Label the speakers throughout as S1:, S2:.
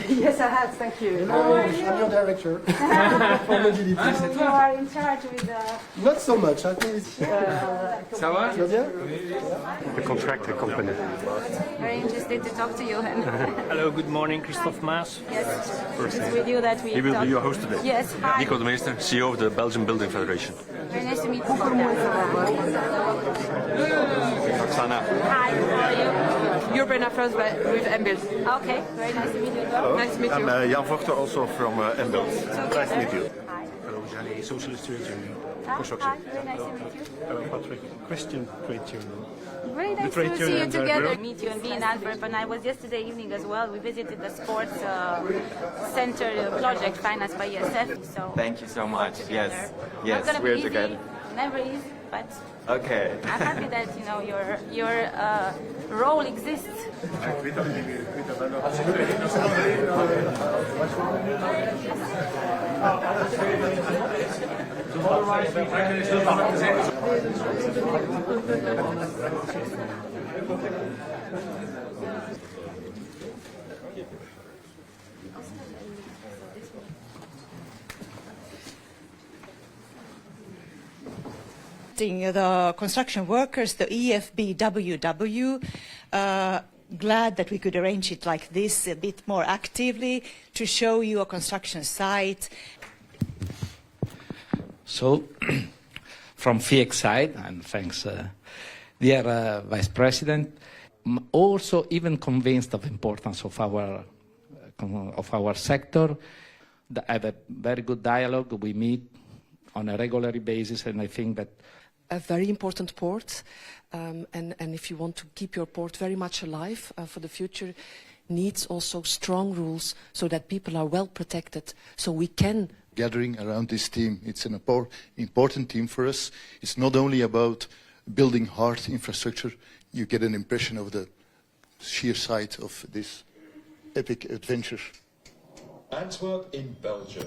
S1: Yes, I have, thank you.
S2: Hello, I'm your director for mobility.
S1: You are in charge with the...
S2: Not so much, I think it's...
S3: Ça va?
S2: Tu vas bien?
S4: The contractor company.
S1: Very interested to talk to you.
S4: Hello, good morning, Christophe Maas.
S1: Yes, it's with you that we
S4: He will
S1: talk.
S4: be your host today.
S1: Yes, hi.
S4: Nico de Meester, CEO of the Belgian Building Federation.
S1: Very nice to meet you.
S4: Roxana.
S1: Hi, how are you?
S5: European Affairs with MBuild.
S1: Okay, very nice to meet you.
S4: Hello.
S5: Nice to meet you.
S4: I'm Jan Vochter, also from MBuild. Nice to meet you.
S1: Hi.
S6: Hello, Jani, Socialist Trade Union.
S1: Hi, very nice to meet you.
S6: Hello, Patrick, Christian Trade Union.
S1: Very nice
S6: trade
S1: to see you
S6: unions are
S1: together.
S6: great.
S1: Meet you and be in Antwerpen. I was yesterday evening as well. We visited the sports center project financed by ESF. So
S3: Thank you so much.
S1: together.
S3: Yes,
S1: Not
S3: yes,
S1: gonna
S3: we're
S1: be easy,
S3: together.
S1: never easy, but
S3: Okay.
S1: I'm happy that your role exists.
S7: The construction workers, the EFBWW, glad that we could arrange it like this a bit more actively to show you a construction site.
S8: So, from FIEC side, and thanks, dear Vice President, also even convinced of the importance of our sector. I have a very good dialogue. We meet on a regular basis, and I think that
S5: A very important port, and if you want to keep your port very much alive for the future, needs also strong rules so that people are well protected, so we can...
S9: Gathering around this team, it's an important team for us. It's not only about building hard infrastructure, you get an impression of the sheer size of this epic adventure.
S10: Antwerp in Belgium.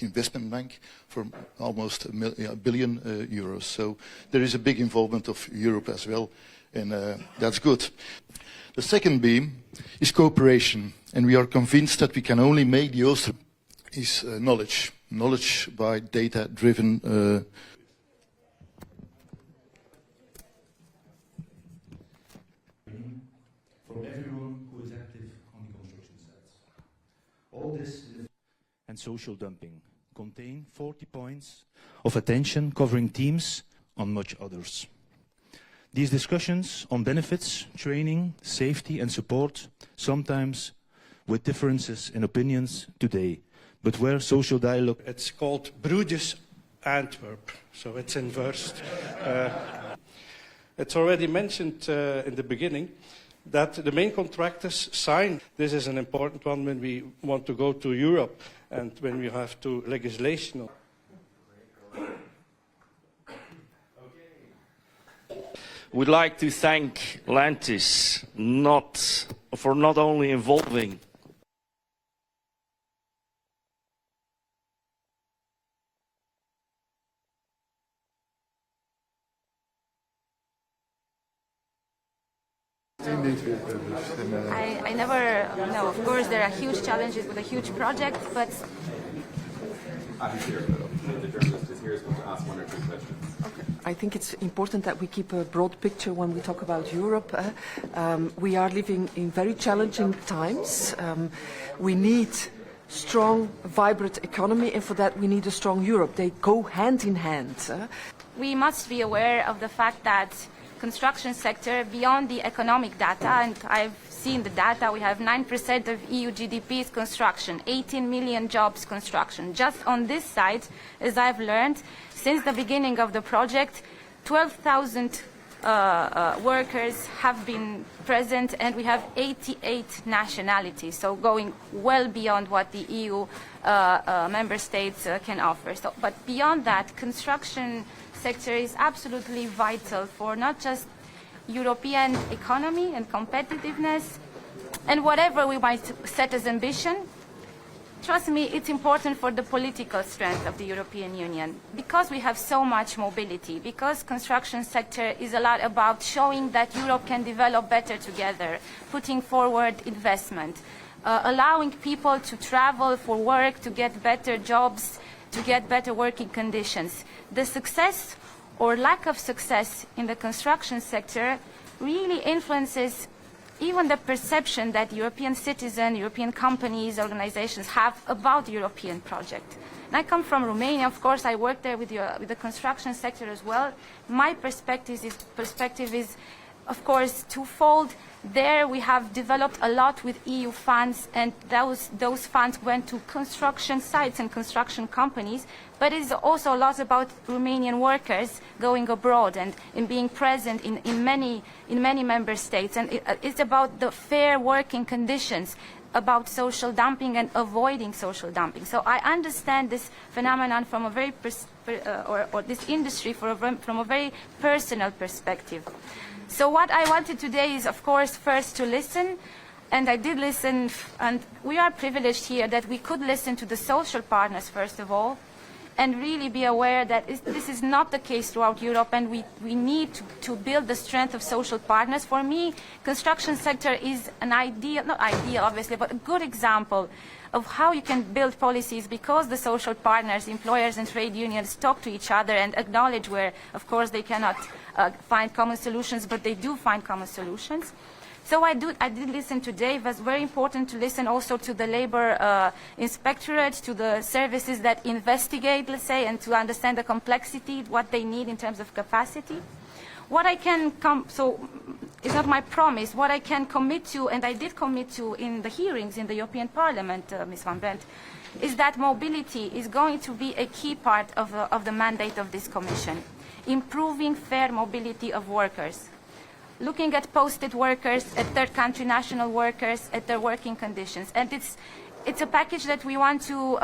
S9: Investment bank for almost a billion euros. So there is a big involvement of Europe as well, and that's good. The second beam is cooperation, and we are convinced that we can only make the Ooster is knowledge. Knowledge by data-driven
S6: From everyone who is active on the construction sites. All this and social dumping contain 40 points of attention covering themes on much others. These discussions on benefits, training, safety and support, sometimes with differences in opinions today, but where social dialogue...
S10: It's called Broeders Antwerp, so it's inversed. It's already mentioned in the beginning that the main contractors sign. This is an important one when we want to go to Europe and when we have to legislation.
S11: We'd like to thank Lantis for not only involving
S1: I never know. Of course, there are huge challenges with a huge project, but
S3: I'm here. The journalist is here to ask one or two questions.
S5: I think it's important that we keep a broad picture when we talk about Europe. We are living in very challenging times. We need strong, vibrant economy, and for that we need a strong Europe. They go hand in hand.
S1: we must be aware of the fact that construction sector, beyond the economic data, and I've seen the data, we have 9% of EU GDP is construction, 18 million jobs construction. Just on this side, as I've learned, since the beginning of the project, 12,000 workers have been present, and we have 88 nationalities, so going well beyond what the EU member states can offer. So, but beyond that, construction sector is absolutely vital for not just European economy and competitiveness, and whatever we might set as ambition. Trust me, it's important for the political strength of the European Union, because we have so much mobility, because construction sector is a lot about showing that Europe can develop better together, putting forward investment, allowing people to travel for work, to get better jobs, to get better working conditions. The success or lack of success in the construction sector really influences even the perception that European citizens, European companies, organizations have about the European project. And I come from Romania, of course, I work there with the construction sector as well. My perspective is, of course, twofold. There we have developed a lot with EU funds, and those funds went to construction sites and construction companies, but it's also a lot about Romanian workers going abroad and in being present in many member states. And it's about the fair working conditions, about social dumping and avoiding social dumping. So I understand this phenomenon from a very, or this industry from a very personal perspective. So what I wanted today is, of course, first to listen, and I did listen, and we are privileged here that we could listen to the social partners, first of all, and really be aware that this is not the case throughout Europe, and we need to build the strength of social partners. For me, construction sector is an ideal, not ideal obviously, but a good example of how you can build policies, because the social partners, employers and trade unions talk to each other and acknowledge where, of course, they cannot find common solutions, but they do find common solutions. So I did listen today. It was very important to listen also to the labor inspectorate, to the services that investigate, let's say, and to understand the complexity, what they need in terms of capacity. What I can so it's not my promise, what I can commit to, and I did commit to in the hearings in the European Parliament, Ms. Van Brent, is that mobility is going to be a key part of the mandate of this Commission. Improving fair mobility of workers. Looking at posted workers, at third country national workers, at their working conditions. And it's a package that we want to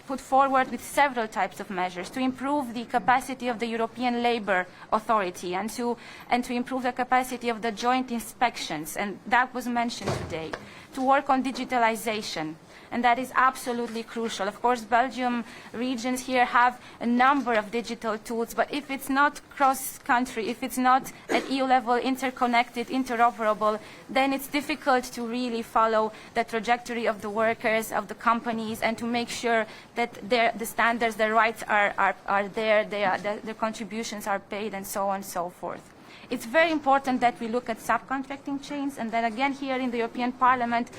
S1: put forward with several types of measures to improve the capacity of the European Labour Authority and to improve the capacity of the joint inspections, and that was mentioned today. To work on digitalization, and that is absolutely crucial. Of course, Belgium regions here have a number of digital tools, but if it's not cross-country, if it's not at EU level interconnected, interoperable, then it's difficult to really follow the trajectory of the workers, of the companies, and to make sure that the standards, their rights are there, their contributions are paid, and so on and so forth. It's very important that we look at subcontracting chains, and then again here in the European Parliament,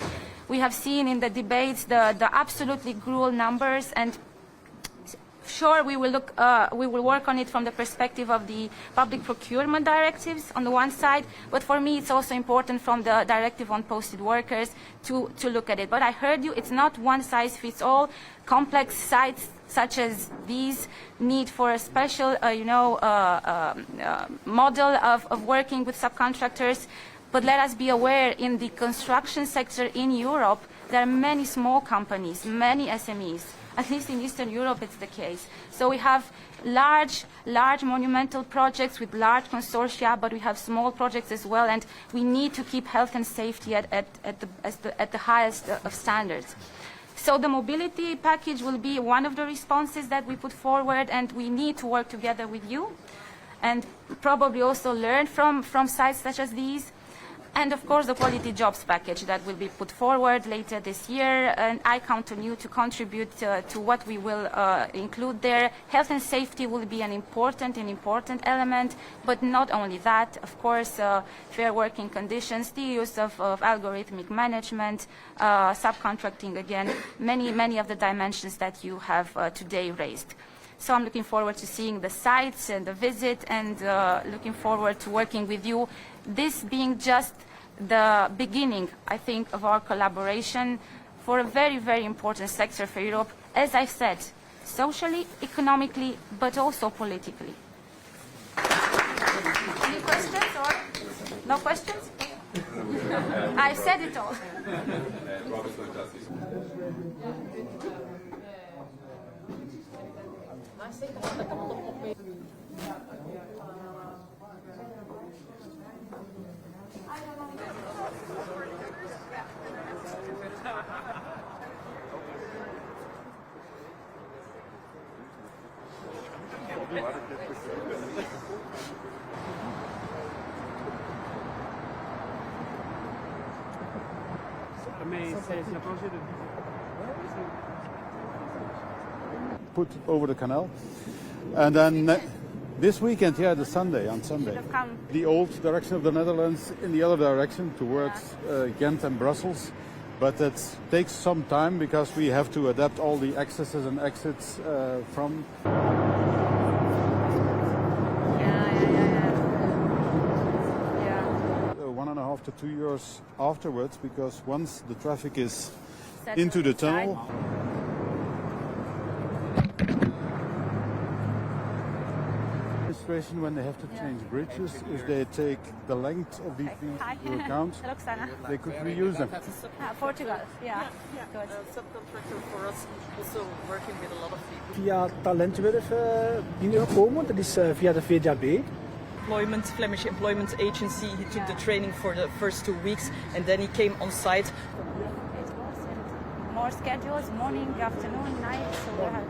S1: we have seen in the debates the absolutely cruel numbers, and sure we will work on it from the perspective of the public procurement directives on the one side, but for me it's also important from the directive on posted workers to look at it. But I heard you, it's not one size fits all. Complex sites such as these need for a special model of working with subcontractors. But let us be aware, in the construction sector in Europe, there are many small companies, many SMEs. At least in Eastern Europe it's the case. So we have large monumental projects with large consortia, but we have small projects as well, and we need to keep health and safety at the highest of standards. So the mobility package will be one of the responses that we put forward, and we need to work together with you and probably also learn from sites such as these. And of course the quality jobs package that will be put forward later this year, and I count on you to contribute to what we will include there. Health and safety will be an important element, but not only that, of course, fair working conditions, the use of algorithmic management, subcontracting, again, many of the dimensions that you have today raised. So I'm looking forward to seeing the sites and the visit, and looking forward to working with you. This being just the beginning, I think, of our collaboration for a very, very important sector for Europe, as I said, socially, economically, but also politically. Any questions or no questions? I've said it all.
S12: Put over the canal. And then this weekend, yeah, on Sunday, the old direction of the Netherlands in the other direction towards Ghent and Brussels. But that takes some time because we have to adapt all the accesses and exits from. 1.5 to 2 years afterwards, because once the traffic is into the tunnel. When they have to change bridges, if they take the length of these things into account,
S1: Roxana.
S12: they could reuse them.
S1: Portugal, yeah. Good.
S5: Subcontractor for us, also working with a lot of people.
S13: Via Talentwerf binnengekomen, dat is via de VDAB.
S5: Flemish Employment Agency, he took the training for the first 2 weeks and then he came on site.
S1: More schedules, morning, afternoon, night, so we have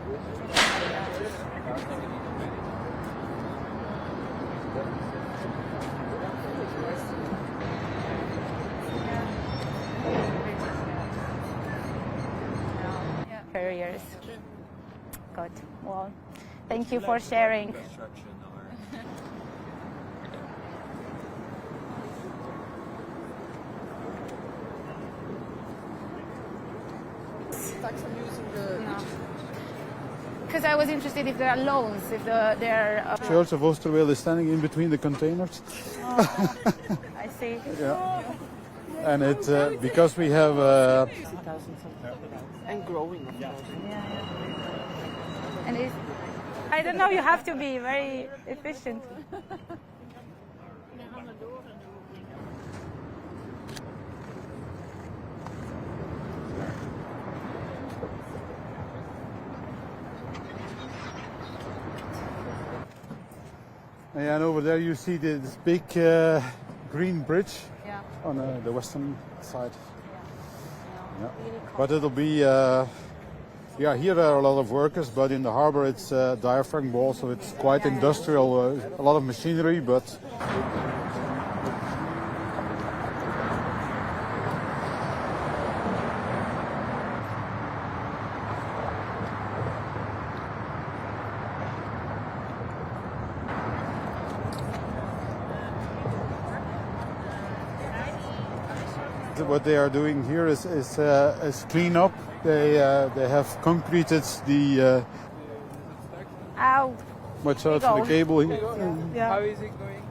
S1: careers. Good. Well, thank you for sharing. Because I was interested if there are loans, if there are...
S12: Church of Oosterweel is standing in between the containers.
S1: I see.
S12: Yeah. And it because we have...
S5: And growing, of course.
S1: And it's, I don't know, you have to be very efficient.
S12: And over there you see this big green bridge on the western side. Yeah. But it'll be, here there are a lot of workers, but in the harbor it's diaphragm wall, so it's quite industrial, a lot of machinery, but... What they are doing here is clean up. They have concreted the watch out for the cable.
S1: Yeah.
S14: How is it going?